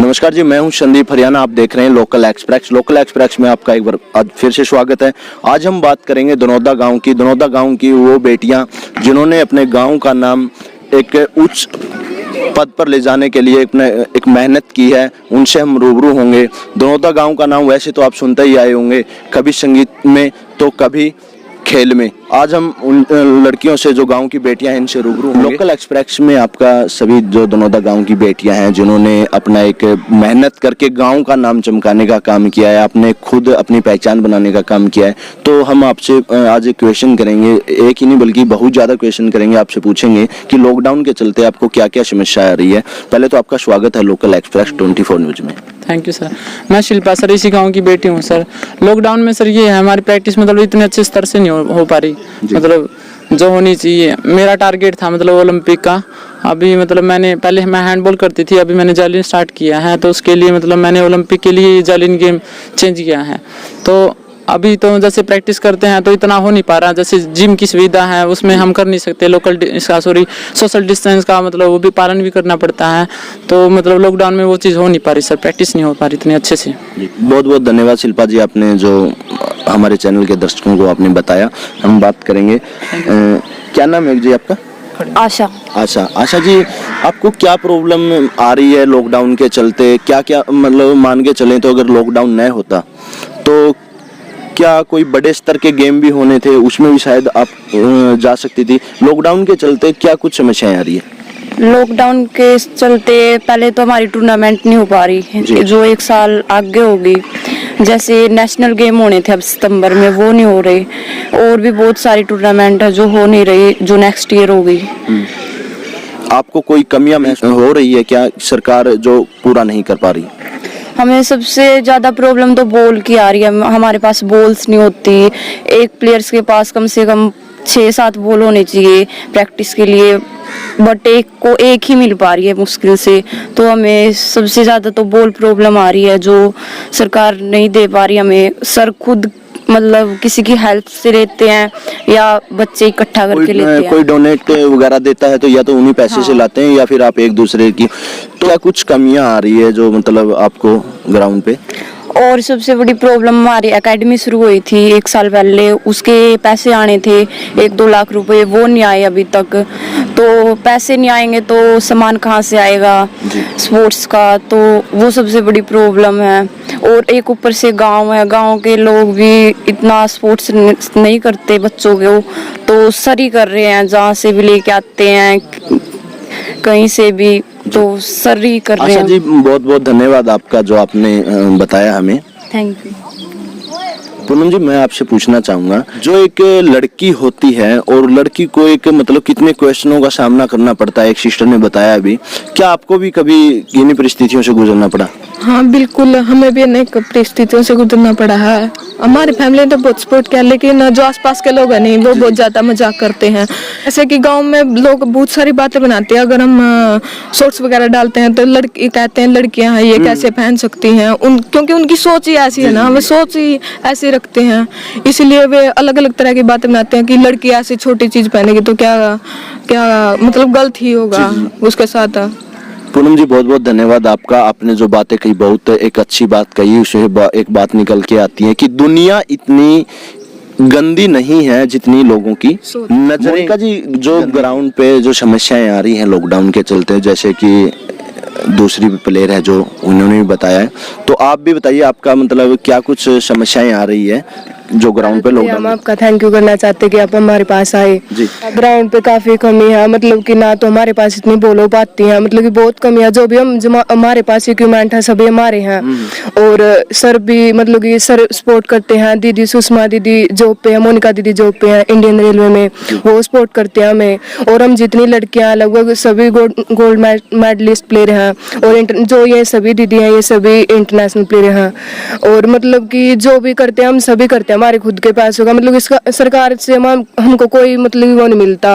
नमस्कार जी, मैं हूं संदीप हरियाणा। आप देख रहे हैं लोकल एक्सप्रेस। लोकल एक्सप्रेस में आपका एक बार आज फिर से स्वागत है। आज हम बात करेंगे दनौदा गांव की वो बेटियां जिन्होंने अपने गांव का नाम एक उच्च पद पर ले जाने के लिए एक मेहनत की है। उनसे हम रूबरू होंगे। दनौदा गांव का नाम वैसे तो आप सुनते ही आए होंगे, कभी संगीत में तो कभी खेल में। आज हम उन लड़कियों से जो गांव की बेटियां हैं इनसे रूबरू होंगे। लोकल एक्सप्रेस में आपका सभी जो दनौदा गांव की बेटियां हैं जिन्होंने अपना एक मेहनत करके गांव का नाम चमकाने का काम किया है, आपने खुद अपनी पहचान बनाने का काम किया है। तो हम आपसे आज एक क्वेश्चन करेंगे, एक ही नहीं बल्कि बहुत ज़्यादा क्वेश्चन करेंगे। आपसे पूछेंगे कि लॉकडाउन के चलते आपको क्या क्या समस्या आ रही है। पहले तो आपका स्वागत है लोकल एक्सप्रेस 24 न्यूज में। Thank you sir. मैं शिल्पा सर इसी गांव की बेटी हूँ सर। लॉकडाउन में सर ये है हमारी प्रैक्टिस मतलब इतने अच्छे स्तर से नहीं हो पा रही, मतलब जो होनी चाहिए। मेरा टारगेट था मतलब ओलंपिक का। अभी मतलब मैं हैंडबॉल करती थी, अभी मैंने जावलिन स्टार्ट किया है, तो उसके लिए मतलब मैंने ओलंपिक के लिए जावलिन गेम चेंज किया है। तो अभी तो जैसे प्रैक्टिस करते हैं तो इतना हो नहीं पा रहा। जैसे जिम की सुविधा है उसमें हम कर नहीं सकते, सोशल डिस्टेंस का मतलब वो भी पालन भी करना पड़ता है। तो मतलब लॉकडाउन में वो चीज़ हो नहीं पा रही सर, प्रैक्टिस नहीं हो पा रही इतने अच्छे से। बहुत बहुत धन्यवाद शिल्पा जी, आपने जो हमारे चैनल के दर्शकों को आपने बताया। हम बात करेंगे क्या नाम है जी आपका? आशा जी, आपको क्या प्रॉब्लम आ रही है लॉकडाउन के चलते? क्या क्या मतलब मान के चलें तो अगर लॉकडाउन न होता तो क्या कोई बड़े स्तर के गेम भी होने थे, उसमें भी शायद आप जा सकती थी। लॉकडाउन के चलते क्या कुछ समस्याएं आ रही है? लॉकडाउन के चलते पहले तो हमारी टूर्नामेंट नहीं हो पा रही है, जो एक साल आगे होगी। जैसे नेशनल गेम होने थे अब सितंबर में, वो नहीं हो रहे। और भी बहुत सारी टूर्नामेंट है जो हो नहीं रही, जो नेक्स्ट ईयर होगी। आपको कोई कमियां महसूस हो रही है क्या, सरकार जो पूरा नहीं कर पा रही? हमें सबसे ज़्यादा प्रॉब्लम तो बॉल की आ रही है। हमारे पास बॉल्स नहीं होती। एक प्लेयर्स के पास कम से कम 6-7 बॉल होने चाहिए प्रैक्टिस के लिए, बट एक ही मिल पा रही है मुश्किल से। तो हमें सबसे ज़्यादा तो बॉल प्रॉब्लम आ रही है जो सरकार नहीं दे पा रही हमें। सर खुद मतलब किसी की हेल्प से लेते हैं या बच्चे इकट्ठा करके लेते हैं। कोई डोनेट वगैरह देता है तो या तो उन्हीं पैसे से लाते हैं या फिर आप एक दूसरे की। तो क्या कुछ कमियां आ रही है जो मतलब आपको ग्राउंड पे? और सबसे बड़ी प्रॉब्लम हमारी एकेडमी शुरू हुई थी 1 साल पहले, उसके पैसे आने थे 1-2 लाख रुपए, वो नहीं आए अभी तक। तो पैसे नहीं आएंगे तो सामान कहाँ से आएगा स्पोर्ट्स का, तो वो सबसे बड़ी प्रॉब्लम है। और एक ऊपर से गांव है, गांव के लोग भी इतना स्पोर्ट्स नहीं करते बच्चों को, तो सर ही कर रहे हैं, जहाँ से भी लेके आते हैं कहीं से भी, तो सर ही कर रहे हैं। आशा जी, बहुत बहुत धन्यवाद आपका जो आपने बताया हमें। Thank you. पूनम जी, मैं आपसे पूछना चाहूंगा, जो एक लड़की होती है और लड़की को एक मतलब कितने क्वेश्चनों का सामना करना पड़ता है, एक सिस्टर ने बताया अभी, क्या आपको भी कभी इन्हीं परिस्थितियों से गुजरना पड़ा? हाँ बिल्कुल, हमें भी अनेक परिस्थितियों से गुजरना पड़ा है। हमारी फैमिली ने तो बहुत सपोर्ट किया, लेकिन जो आसपास के लोग हैं नहीं, वो बहुत ज्यादा मजाक करते हैं। ऐसे कि गांव में लोग बहुत सारी बातें बनाते हैं। अगर हम शॉर्ट्स वगैरह डालते हैं तो लड़की कहते हैं लड़कियां हैं ये कैसे पहन सकती हैं, क्योंकि उनकी सोच ही ऐसी है ना, वे सोच ही ऐसी रखते हैं, इसलिए वे अलग अलग तरह की बातें बनाते हैं कि लड़की ऐसी छोटी चीज पहनेगी तो क्या मतलब गलत ही होगा उसके साथ। पूनम जी, बहुत बहुत धन्यवाद आपका। आपने जो बातें कही बहुत एक अच्छी बात कही, उससे एक बात निकल के आती है कि दुनिया इतनी गंदी नहीं है जितनी लोगों की नजर। मोनिका जी, जो ग्राउंड पे जो समस्याएं आ रही हैं लॉकडाउन के चलते, जैसे कि दूसरी प्लेयर है जो उन्होंने भी बताया है, तो आप भी बताइए आपका मतलब क्या कुछ समस्याएं आ रही है जो ग्राउंड पे लोग? हम आपका थैंक यू करना चाहते कि आप हमारे पास आए जी। ग्राउंड पे काफी कमी है, मतलब कि ना तो हमारे पास इतनी बॉल हो पाती है, मतलब कि बहुत कमी है। जो भी हमारे पास इक्विपमेंट है सभी हमारे हैं। और सर भी मतलब कि सर सपोर्ट करते हैं। दीदी सुषमा दीदी जॉब पे है, मोनिका दीदी जॉब पे है इंडियन रेलवे में, वो सपोर्ट करते हैं हमें। और हम जितनी लड़कियां लगभग सभी गोल्ड मेडलिस्ट प्लेयर हैं, और जो ये सभी दीदी हैं ये सभी इंटरनेशनल प्लेयर हैं। और मतलब कि जो भी करते हैं हम सभी करते हैं हमारे खुद के पैसों का, मतलब इसका सरकार से हमको कोई मतलब वो नहीं मिलता।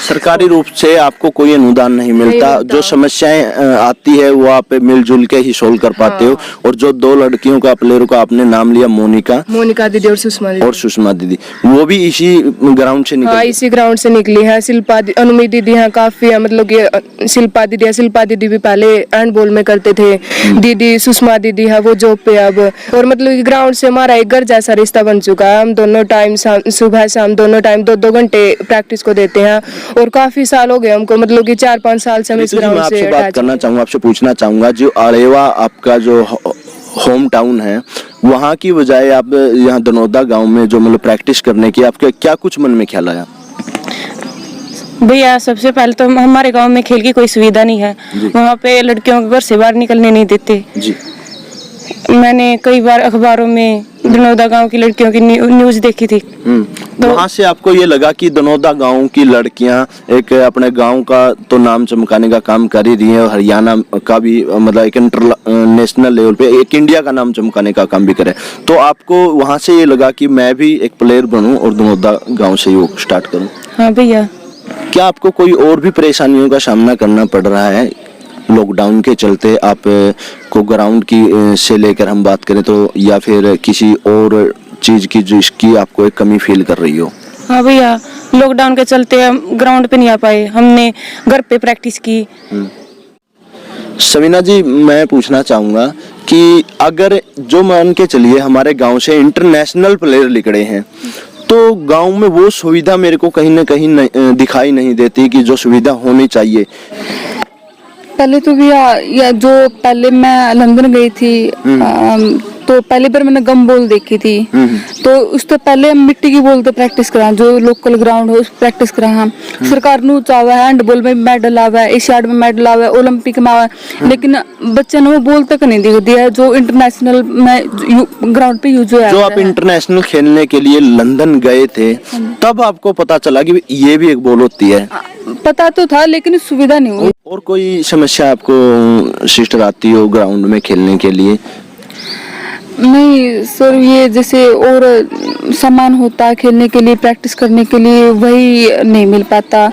सरकारी रूप से आपको कोई अनुदान नहीं मिलता। जो समस्याएं आती है वो आप मिलजुल के ही सोल्व कर पाते हो। और जो दो लड़कियों का प्लेयरों का आपने नाम लिया, मोनिका दीदी और सुषमा दीदी, वो भी इसी ग्राउंड से निकली? हाँ, इसी ग्राउंड से निकली है। शिल्पा अनुमी दीदी हैं काफी है, मतलब कि शिल्पा दीदी भी पहले हैंडबॉल में करते थे। दीदी सुषमा दीदी है वो जॉब पे अब। और मतलब ग्राउंड से हमारा एक घर जैसा रिश्ता बन चुका है। हम दोनों टाइम सुबह शाम दोनों टाइम 2-2 घंटे प्रैक्टिस को देते हैं। और काफी साल हो गए हमको, मतलब कि 4-5 साल से हम इस ग्राउंड से आपसे बात करना चाहूंगा, आपसे पूछना चाहूंगा, जो अरेवा आपका जो होम टाउन है, वहाँ की बजाय आप यहाँ दनौदा गांव में जो मतलब प्रैक्टिस करने की आपके क्या कुछ मन में ख्याल आया? भैया सबसे पहले तो हमारे गांव में खेल की कोई सुविधा नहीं है। वहाँ पे लड़कियों को घर से बाहर निकलने नहीं देते जी। मैंने कई बार अखबारों में दनौदा गांव की लड़कियों की न्यूज़ देखी थी। तो वहाँ से आपको ये लगा कि दनौदा गांव की लड़कियां एक अपने गांव का तो नाम चमकाने का काम कर ही रही हैं, और हरियाणा का भी मतलब एक इंटरनेशनल लेवल पे एक इंडिया का नाम चमकाने का काम भी करे। तो आपको वहाँ से ये लगा कि मैं भी एक प्लेयर बनूं और दनौदा गाँव से ही स्टार्ट करूँ? हाँ भैया। क्या आपको कोई और भी परेशानियों का सामना करना पड़ रहा है लॉकडाउन के चलते? आप को ग्राउंड की से लेकर हम बात करें तो, या फिर किसी और चीज की जिसकी आपको एक कमी फील कर रही हो? हाँ भैया, लॉकडाउन के चलते हम ग्राउंड पे नहीं आ पाए, हमने घर पे प्रैक्टिस की। सवीना जी, मैं पूछना चाहूंगा कि अगर जो मान के चलिए हमारे गांव से इंटरनेशनल प्लेयर निकले हैं, तो गांव में वो सुविधा मेरे को कहीं ना कहीं दिखाई नहीं देती कि जो सुविधा होनी चाहिए। पहले तो भैया जो पहले मैं लंदन गई थी, तो पहली बार मैंने गम बॉल देखी थी। तो उससे पहले हम मिट्टी की बॉल तो प्रैक्टिस करा, जो लोकल ग्राउंड हो उस प्रैक्टिस करा। हम सरकार ने चावा है, हैंडबॉल में मेडल आवा है, एशियाड में मेडल आवा है, ओलंपिक में आवा है, लेकिन बच्चे ने वो बॉल तक नहीं दिख दिया जो इंटरनेशनल में ग्राउंड पे यूज हुआ। जो आप इंटरनेशनल खेलने के लिए लंदन गए थे, तब आपको पता चला कि ये भी एक बॉल होती है? पता तो था, लेकिन सुविधा नहीं हुई। और कोई समस्या आपको सिस्टर आती हो ग्राउंड में खेलने के लिए? नहीं सर, ये जैसे और सामान होता है खेलने के लिए, प्रैक्टिस करने के लिए, वही नहीं मिल पाता।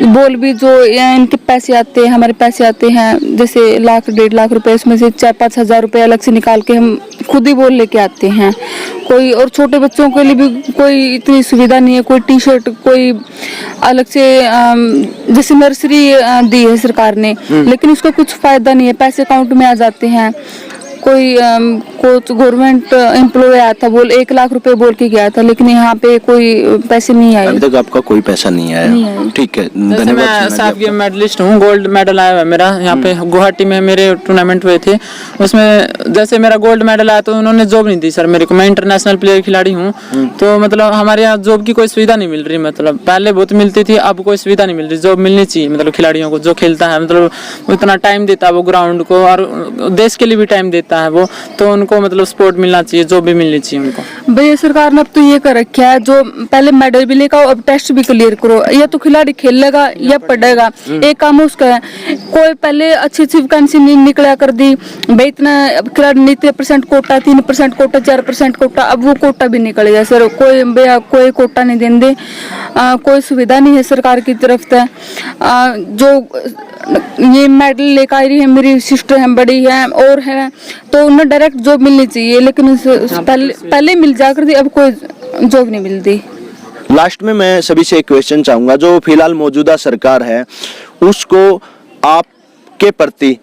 बॉल भी जो इनके पैसे आते हैं, हमारे पैसे आते हैं, जैसे 1-1.5 लाख रुपए, उसमें से 4-5 हजार रुपए अलग से निकाल के हम खुद ही बॉल लेके आते हैं। कोई और छोटे बच्चों के लिए भी कोई इतनी सुविधा नहीं है, कोई टी शर्ट कोई अलग से जैसे नर्सरी दी है सरकार ने, लेकिन उसका कुछ फायदा नहीं है, पैसे अकाउंट में आ जाते हैं। कोई कोच गवर्नमेंट एम्प्लॉय आया था, बोल 1 लाख रुपए बोल के गया था, लेकिन यहाँ पे कोई पैसे नहीं आए। अभी तक आपका कोई पैसा नहीं आया? ठीक है, धन्यवाद। मैं साफ गेम मेडलिस्ट हूँ, गोल्ड मेडल आया है मेरा। यहाँ पे गुवाहाटी में मेरे टूर्नामेंट हुए थे, उसमें जैसे मेरा गोल्ड मेडल आया तो उन्होंने जॉब नहीं दी सर मेरे को। मैं इंटरनेशनल प्लेयर खिलाड़ी हूँ, तो मतलब हमारे यहाँ जॉब की कोई सुविधा नहीं मिल रही। मतलब पहले बहुत मिलती थी, अब कोई सुविधा नहीं मिल रही। जॉब मिलनी चाहिए मतलब खिलाड़ियों को, जो खेलता है मतलब उतना टाइम देता है वो ग्राउंड को, और देश के लिए भी टाइम देता है वो, तो उनको मतलब सपोर्ट मिलना चाहिए, जो भी मिलनी चाहिए उनको। भैया सरकार ने अब तो ये कर रखा है, जो पहले मेडल भी लेकर अब टेस्ट भी क्लियर करो, या तो खिलाड़ी खेलेगा या पढ़ेगा, एक काम उसका है। कोई पहले अच्छी वैकेंसी नहीं निकला कर दी भाई, इतना खिलाड़ी नहीं, 3% कोटा, 3% कोटा, 4% कोटा, अब वो कोटा भी निकल गया सर। कोई भैया कोई कोटा नहीं देंगे, कोई सुविधा नहीं है सरकार की तरफ से। जो ये मेडल लेकर आई रही है मेरी सिस्टर है, बड़ी है और है, तो उन्हें डायरेक्ट जॉब मिलनी चाहिए, लेकिन पहले मिल जाकर थी, अब कोई जॉब नहीं मिलती। लास्ट में मैं सभी से एक क्वेश्चन चाहूंगा, जो फिलहाल मौजूदा सरकार है उसको आपके प्रति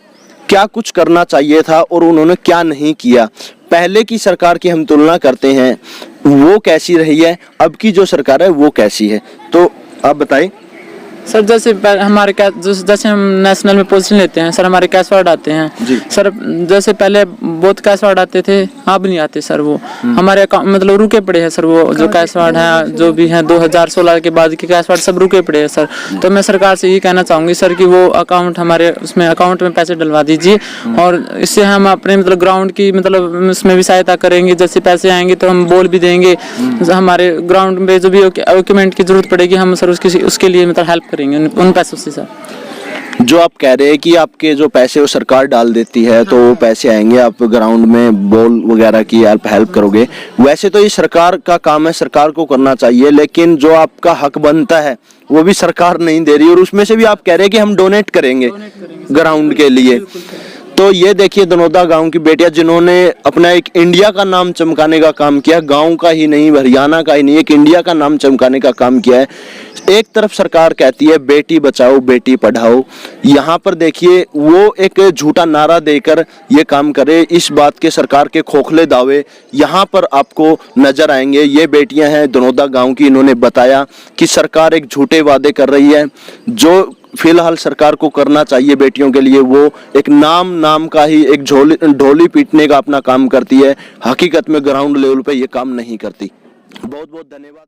क्या कुछ करना चाहिए था और उन्होंने क्या नहीं किया? पहले की सरकार की हम तुलना करते हैं, वो कैसी रही है, अब की जो सरकार है वो कैसी है, तो आप बताइए। सर जैसे हमारे जैसे हम नेशनल में पोजीशन लेते हैं सर, हमारे कैश वार्ड आते हैं सर। जैसे पहले बहुत कैश वार्ड आते थे, अब नहीं आते सर। वो हमारे मतलब रुके पड़े हैं सर, वो जो कैश वार्ड है जो भी है 2016 के बाद के कैश वार्ड सब रुके पड़े हैं सर। तो मैं सरकार से ये कहना चाहूंगी सर कि वो अकाउंट हमारे उसमें अकाउंट में पैसे डलवा दीजिए, और इससे हम अपने मतलब ग्राउंड की मतलब उसमें भी सहायता करेंगे। जैसे पैसे आएंगे तो हम बॉल भी देंगे, हमारे ग्राउंड में जो भी इक्विपमेंट की जरूरत पड़ेगी हम सर उसके लिए मतलब हेल्प करेंगे उन पैसों से सर। जो आप कह रहे हैं कि आपके जो पैसे वो सरकार डाल देती है तो वो पैसे आएंगे, आप ग्राउंड में बॉल वगैरह की हेल्प करोगे, वैसे तो ये सरकार का काम है, सरकार को करना चाहिए, लेकिन जो आपका हक बनता है वो भी सरकार नहीं दे रही, और उसमें से भी आप कह रहे हैं कि हम डोनेट करेंगे ग्राउंड के लिए। तो ये देखिए दनौदा गांव की बेटियां जिन्होंने अपना एक इंडिया का नाम चमकाने का काम किया, गांव का ही नहीं, हरियाणा का ही नहीं, एक इंडिया का नाम चमकाने का काम किया है। एक तरफ सरकार कहती है बेटी बचाओ बेटी पढ़ाओ, यहाँ पर देखिए वो एक झूठा नारा देकर ये काम करे, इस बात के सरकार के खोखले दावे यहाँ पर आपको नजर आएंगे। ये बेटियां हैं दनौदा गांव की, इन्होंने बताया कि सरकार एक झूठे वादे कर रही है, जो फिलहाल सरकार को करना चाहिए बेटियों के लिए वो एक नाम का ही एक ढोली पीटने का अपना काम करती है, हकीकत में ग्राउंड लेवल पे ये काम नहीं करती। बहुत बहुत धन्यवाद।